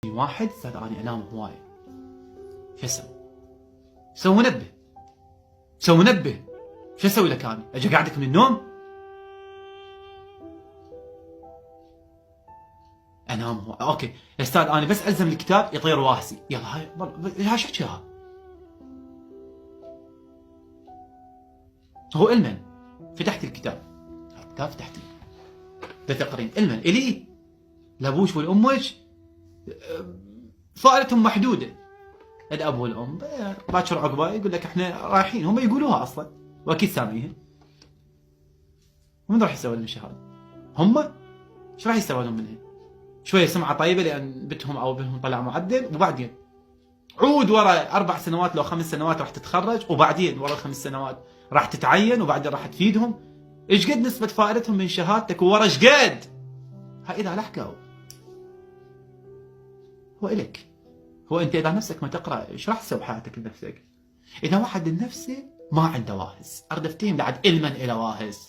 واحد استاذ اني انام هوايه، شو اسوي؟ سوي منبه، سوي منبه، شو اسوي لك انا؟ اجي اقعدك من النوم؟ انام هوايه، اوكي يا استاذ انا بس الزم الكتاب يطير واسي، يلا هاي شو حكيها؟ هو المن فتحت الكتاب، الكتاب فتحتي تقرين المن الي لابوش والامك فائدتهم محدوده. الاب والام باكر عقبه يقول لك احنا رايحين، هم يقولوها اصلا واكيد سامعيها. ومن راح يسوي لهم الشهاده؟ هم ايش راح يسوي لهم منها؟ شويه سمعه طيبه لان بنتهم او ابنهم طلع معدل، وبعدين عود ورا 4 سنوات لو 5 سنوات راح تتخرج، وبعدين ورا 5 سنوات راح تتعين، وبعدين راح تفيدهم. ايش قد نسبه فائدتهم من شهادتك وورا ايش قد؟ هاي اذا لحقوا هو الك. هو انت اذا نفسك ما تقرا ايش راح تسوي بحياتك لنفسك؟ اذا واحد لنفسه ما عنده واهس، ارد افتهم بعد علما الى واهس.